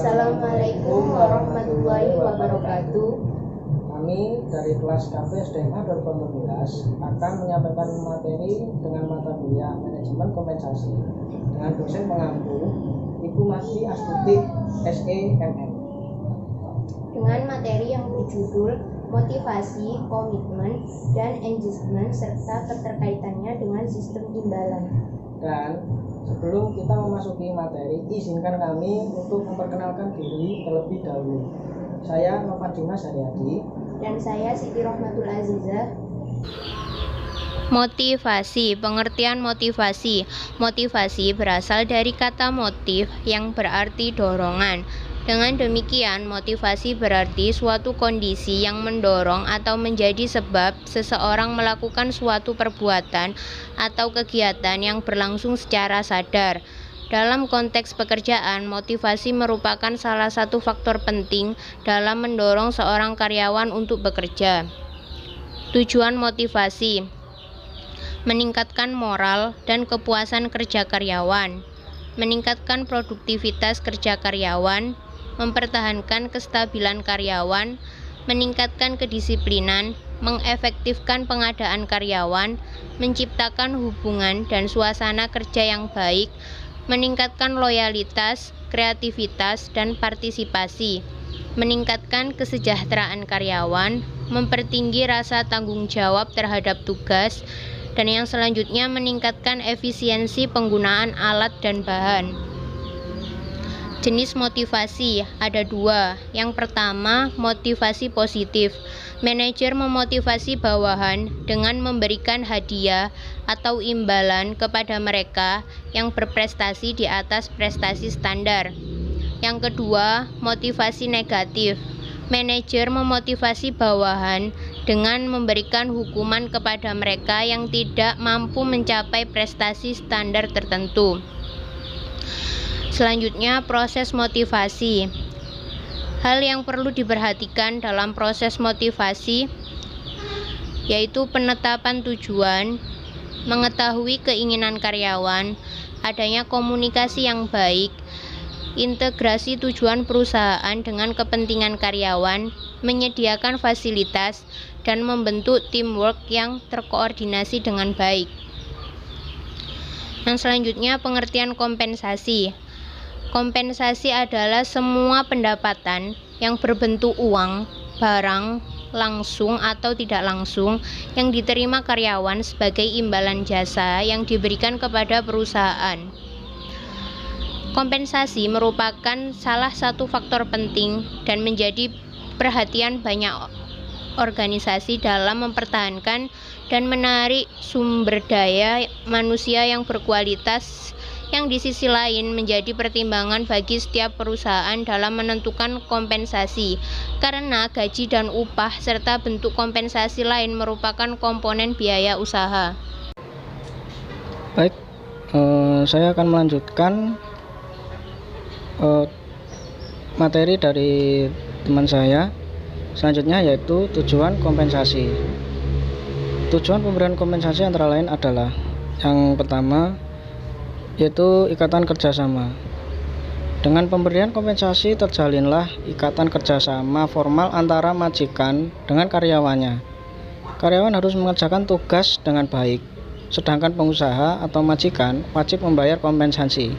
Assalamualaikum warahmatullahi wabarakatuh. Kami dari kelas KP SMA 2015 akan menyampaikan materi dengan mata kuliah manajemen kompensasi dengan dosen pengampu Ibu Masri Astuti SEMM. Dengan materi yang berjudul motivasi, komitmen, dan engagement serta keterkaitannya dengan sistem imbalan. Dan sebelum kita memasuki materi, izinkan kami untuk memperkenalkan diri terlebih dahulu. Saya Nova Dimas Haryadi. Dan saya Siti Rohmatul Azizah. Motivasi. Pengertian motivasi. Motivasi berasal dari kata motif yang berarti dorongan. Dengan demikian, motivasi berarti suatu kondisi yang mendorong atau menjadi sebab seseorang melakukan suatu perbuatan atau kegiatan yang berlangsung secara sadar. Dalam konteks pekerjaan, motivasi merupakan salah satu faktor penting dalam mendorong seorang karyawan untuk bekerja. Tujuan motivasi: meningkatkan moral dan kepuasan kerja karyawan, meningkatkan produktivitas kerja karyawan, mempertahankan kestabilan karyawan, meningkatkan kedisiplinan, mengefektifkan pengadaan karyawan, menciptakan hubungan dan suasana kerja yang baik, meningkatkan loyalitas, kreativitas, dan partisipasi, meningkatkan kesejahteraan karyawan, mempertinggi rasa tanggung jawab terhadap tugas, dan yang selanjutnya meningkatkan efisiensi penggunaan alat dan bahan. Jenis motivasi ada dua. Yang pertama, motivasi positif. Manajer memotivasi bawahan dengan memberikan hadiah atau imbalan kepada mereka yang berprestasi di atas prestasi standar. Yang kedua, motivasi negatif. Manajer memotivasi bawahan dengan memberikan hukuman kepada mereka yang tidak mampu mencapai prestasi standar tertentu. Selanjutnya, proses motivasi. Hal yang perlu diperhatikan dalam proses motivasi yaitu penetapan tujuan, mengetahui keinginan karyawan, adanya komunikasi yang baik, integrasi tujuan perusahaan dengan kepentingan karyawan, menyediakan fasilitas, dan membentuk teamwork yang terkoordinasi dengan baik. Yang selanjutnya, pengertian kompensasi. Kompensasi adalah semua pendapatan yang berbentuk uang, barang, langsung atau tidak langsung yang diterima karyawan sebagai imbalan jasa yang diberikan kepada perusahaan. Kompensasi merupakan salah satu faktor penting dan menjadi perhatian banyak organisasi dalam mempertahankan dan menarik sumber daya manusia yang berkualitas, yang di sisi lain menjadi pertimbangan bagi setiap perusahaan dalam menentukan kompensasi, karena gaji dan upah serta bentuk kompensasi lain merupakan komponen biaya usaha. Baik, saya akan melanjutkan materi dari teman saya selanjutnya, yaitu tujuan kompensasi. Tujuan pemberian kompensasi antara lain adalah yang pertama, yaitu ikatan kerjasama. Dengan pemberian kompensasi terjalinlah ikatan kerjasama formal antara majikan dengan karyawannya. Karyawan harus mengerjakan tugas dengan baik, sedangkan pengusaha atau majikan wajib membayar kompensasi.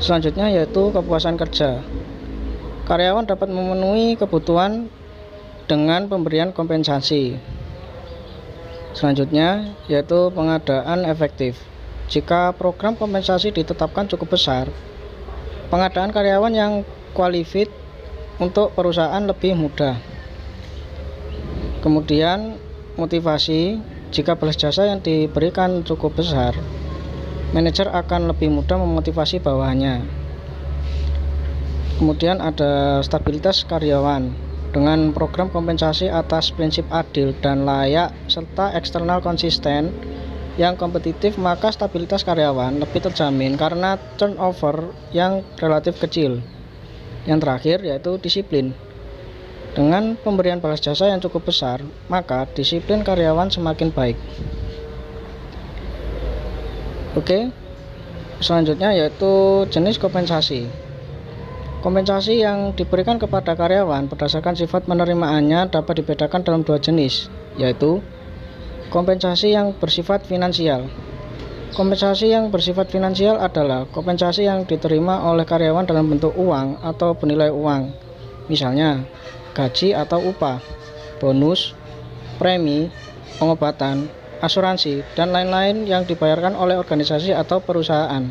Selanjutnya yaitu kepuasan kerja. Karyawan dapat memenuhi kebutuhan dengan pemberian kompensasi. Selanjutnya yaitu pengadaan efektif. Jika program kompensasi ditetapkan cukup besar, pengadaan karyawan yang qualified untuk perusahaan lebih mudah. Kemudian motivasi, jika balas jasa yang diberikan cukup besar, manajer akan lebih mudah memotivasi bawahannya. Kemudian ada stabilitas karyawan. Dengan program kompensasi atas prinsip adil dan layak serta eksternal konsisten yang kompetitif, maka stabilitas karyawan lebih terjamin karena turnover yang relatif kecil. Yang terakhir yaitu disiplin. Dengan pemberian balas jasa yang cukup besar, maka disiplin karyawan semakin baik. Oke, selanjutnya yaitu jenis kompensasi. Kompensasi yang diberikan kepada karyawan berdasarkan sifat penerimaannya dapat dibedakan dalam dua jenis, yaitu kompensasi yang bersifat finansial. Kompensasi yang bersifat finansial adalah kompensasi yang diterima oleh karyawan dalam bentuk uang atau bernilai uang, misalnya gaji atau upah, bonus, premi, pengobatan, asuransi, dan lain-lain yang dibayarkan oleh organisasi atau perusahaan.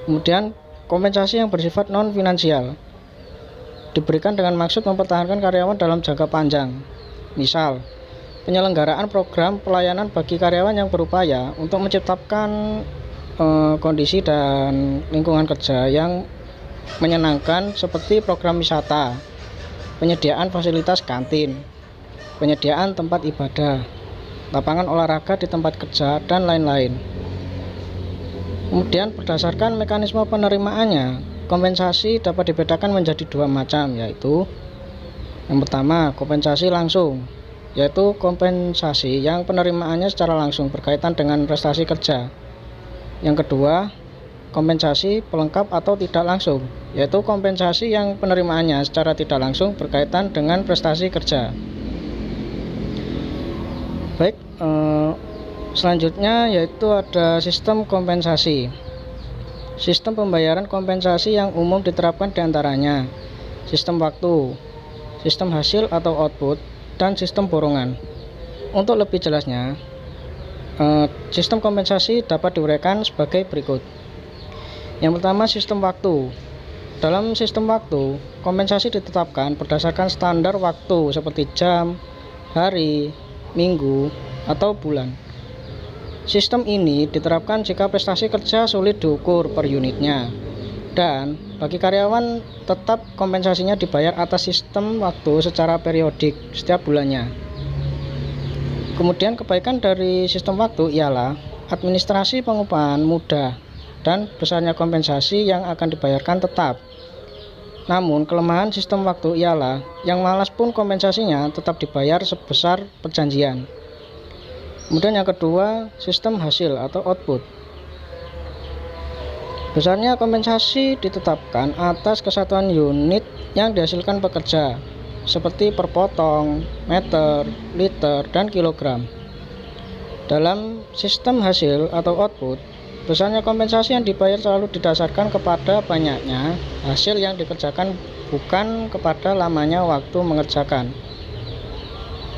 Kemudian kompensasi yang bersifat non-finansial diberikan dengan maksud mempertahankan karyawan dalam jangka panjang. Misal, penyelenggaraan program pelayanan bagi karyawan yang berupaya untuk menciptakan kondisi dan lingkungan kerja yang menyenangkan seperti program wisata, penyediaan fasilitas kantin, penyediaan tempat ibadah, lapangan olahraga di tempat kerja, dan lain-lain. Kemudian berdasarkan mekanisme penerimaannya, kompensasi dapat dibedakan menjadi dua macam, yaitu yang pertama, kompensasi langsung, yaitu kompensasi yang penerimaannya secara langsung berkaitan dengan prestasi kerja. Yang kedua, kompensasi pelengkap atau tidak langsung, yaitu kompensasi yang penerimaannya secara tidak langsung berkaitan dengan prestasi kerja. Baik, selanjutnya yaitu ada sistem kompensasi. Sistem pembayaran kompensasi yang umum diterapkan diantaranya sistem waktu, sistem hasil atau output, dan sistem borongan. Untuk lebih jelasnya, sistem kompensasi dapat diuraikan sebagai berikut. Yang pertama, sistem waktu. Dalam sistem waktu, kompensasi ditetapkan berdasarkan standar waktu seperti jam, hari, minggu, atau bulan. Sistem ini diterapkan jika prestasi kerja sulit diukur per unitnya, dan bagi karyawan tetap kompensasinya dibayar atas sistem waktu secara periodik setiap bulannya. Kemudian kebaikan dari sistem waktu ialah administrasi pengupahan mudah dan besarnya kompensasi yang akan dibayarkan tetap. Namun kelemahan sistem waktu ialah yang malas pun kompensasinya tetap dibayar sebesar perjanjian. Kemudian yang kedua, sistem hasil atau output. Besarnya kompensasi ditetapkan atas kesatuan unit yang dihasilkan pekerja, seperti per potong, meter, liter, dan kilogram. Dalam sistem hasil atau output, besarnya kompensasi yang dibayar selalu didasarkan kepada banyaknya hasil yang dikerjakan, bukan kepada lamanya waktu mengerjakan.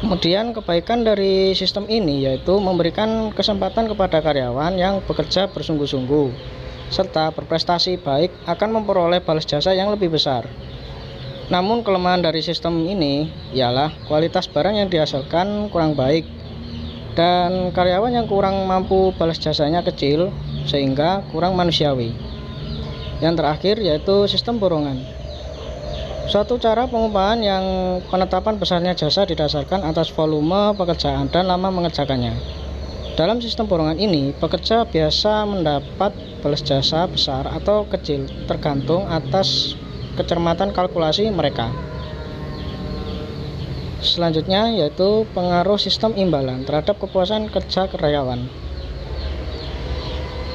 Kemudian kebaikan dari sistem ini yaitu memberikan kesempatan kepada karyawan yang bekerja bersungguh-sungguh serta berprestasi baik akan memperoleh balas jasa yang lebih besar. Namun kelemahan dari sistem ini ialah kualitas barang yang dihasilkan kurang baik dan karyawan yang kurang mampu balas jasanya kecil sehingga kurang manusiawi. Yang terakhir yaitu sistem borongan. Suatu cara pengupahan yang penetapan besarnya jasa didasarkan atas volume pekerjaan dan lama mengerjakannya. Dalam sistem borongan ini, pekerja biasa mendapat balas jasa besar atau kecil tergantung atas kecermatan kalkulasi mereka. Selanjutnya yaitu pengaruh sistem imbalan terhadap kepuasan kerja karyawan.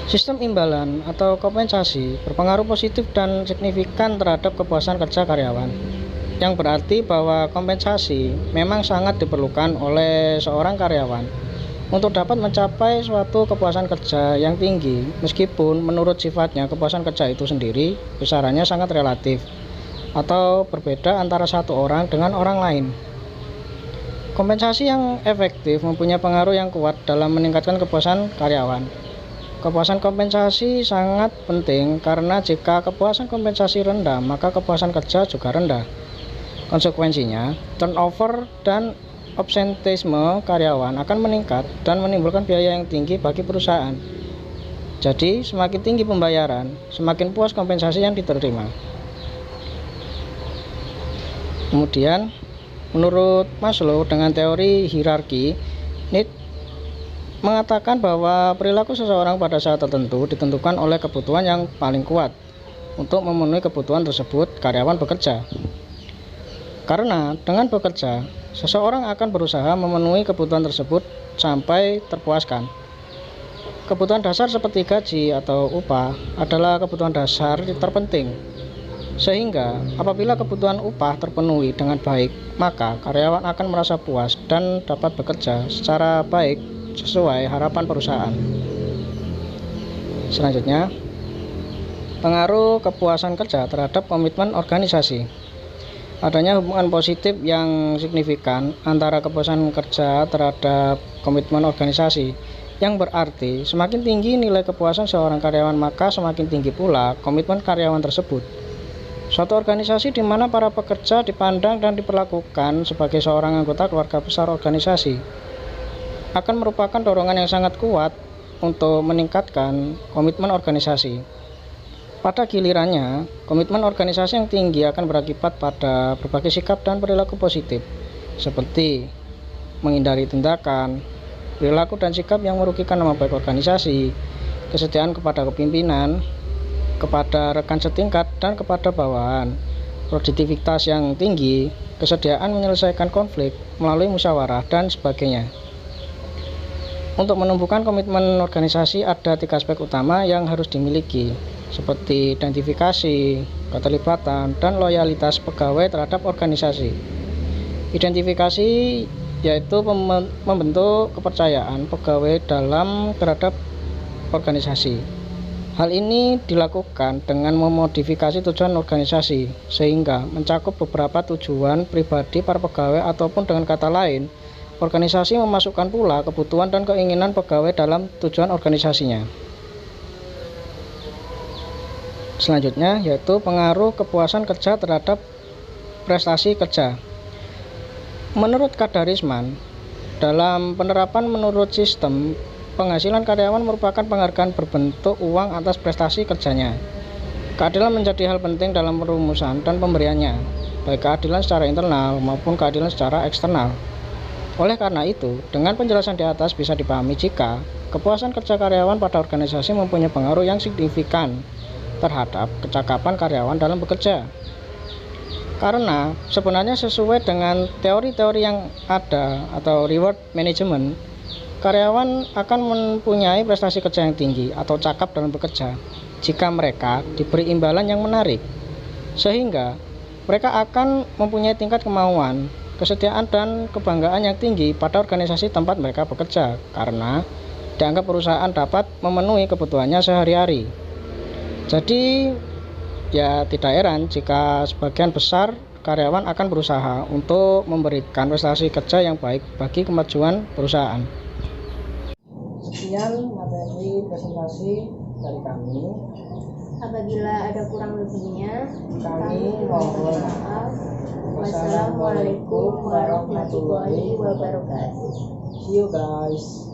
Sistem imbalan atau kompensasi berpengaruh positif dan signifikan terhadap kepuasan kerja karyawan, yang berarti bahwa kompensasi memang sangat diperlukan oleh seorang karyawan untuk dapat mencapai suatu kepuasan kerja yang tinggi, meskipun menurut sifatnya kepuasan kerja itu sendiri besarannya sangat relatif atau berbeda antara satu orang dengan orang lain. Kompensasi yang efektif mempunyai pengaruh yang kuat dalam meningkatkan kepuasan karyawan. Kepuasan kompensasi sangat penting karena jika kepuasan kompensasi rendah, maka kepuasan kerja juga rendah. Konsekuensinya, turnover dan absenteisme karyawan akan meningkat dan menimbulkan biaya yang tinggi bagi perusahaan. Jadi, semakin tinggi pembayaran, semakin puas kompensasi yang diterima. Kemudian, menurut Maslow dengan teori hierarki, need mengatakan bahwa perilaku seseorang pada saat tertentu ditentukan oleh kebutuhan yang paling kuat. Untuk memenuhi kebutuhan tersebut, karyawan bekerja. Karena dengan bekerja, seseorang akan berusaha memenuhi kebutuhan tersebut sampai terpuaskan. Kebutuhan dasar seperti gaji atau upah adalah kebutuhan dasar terpenting. Sehingga apabila kebutuhan upah terpenuhi dengan baik, maka karyawan akan merasa puas dan dapat bekerja secara baik sesuai harapan perusahaan. Selanjutnya, pengaruh kepuasan kerja terhadap komitmen organisasi. Adanya hubungan positif yang signifikan antara kepuasan kerja terhadap komitmen organisasi, yang berarti semakin tinggi nilai kepuasan seorang karyawan, maka semakin tinggi pula komitmen karyawan tersebut. Suatu organisasi di mana para pekerja dipandang dan diperlakukan sebagai seorang anggota keluarga besar organisasi akan merupakan dorongan yang sangat kuat untuk meningkatkan komitmen organisasi. Pada gilirannya, komitmen organisasi yang tinggi akan berakibat pada berbagai sikap dan perilaku positif, seperti menghindari tindakan, perilaku dan sikap yang merugikan nama baik organisasi, kesetiaan kepada kepimpinan, kepada rekan setingkat dan kepada bawahan, produktivitas yang tinggi, kesediaan menyelesaikan konflik melalui musyawarah, dan sebagainya. Untuk menumbuhkan komitmen organisasi ada 3 aspek utama yang harus dimiliki, seperti identifikasi, keterlibatan, dan loyalitas pegawai terhadap organisasi. Identifikasi yaitu membentuk kepercayaan pegawai terhadap organisasi. Hal ini dilakukan dengan memodifikasi tujuan organisasi sehingga mencakup beberapa tujuan pribadi para pegawai, ataupun dengan kata lain, organisasi memasukkan pula kebutuhan dan keinginan pegawai dalam tujuan organisasinya. Selanjutnya yaitu pengaruh kepuasan kerja terhadap prestasi kerja. Menurut Kadarisman, dalam penerapan menurut sistem, penghasilan karyawan merupakan penghargaan berbentuk uang atas prestasi kerjanya. Keadilan menjadi hal penting dalam perumusan dan pemberiannya, baik keadilan secara internal maupun keadilan secara eksternal. Oleh karena itu, dengan penjelasan di atas bisa dipahami jika kepuasan kerja karyawan pada organisasi mempunyai pengaruh yang signifikan terhadap kecakapan karyawan dalam bekerja. Karena sebenarnya sesuai dengan teori-teori yang ada atau reward management, karyawan akan mempunyai prestasi kerja yang tinggi atau cakap dalam bekerja jika mereka diberi imbalan yang menarik, sehingga mereka akan mempunyai tingkat kemauan, kesetiaan, dan kebanggaan yang tinggi pada organisasi tempat mereka bekerja, karena dianggap perusahaan dapat memenuhi kebutuhannya sehari-hari. Jadi ya tidak heran jika sebagian besar karyawan akan berusaha untuk memberikan prestasi kerja yang baik bagi kemajuan perusahaan. Sekian materi presentasi dari kami. Apabila ada kurang lebihnya, Kami mohon maaf. Wassalamualaikum warahmatullahi wabarakatuh. See you guys.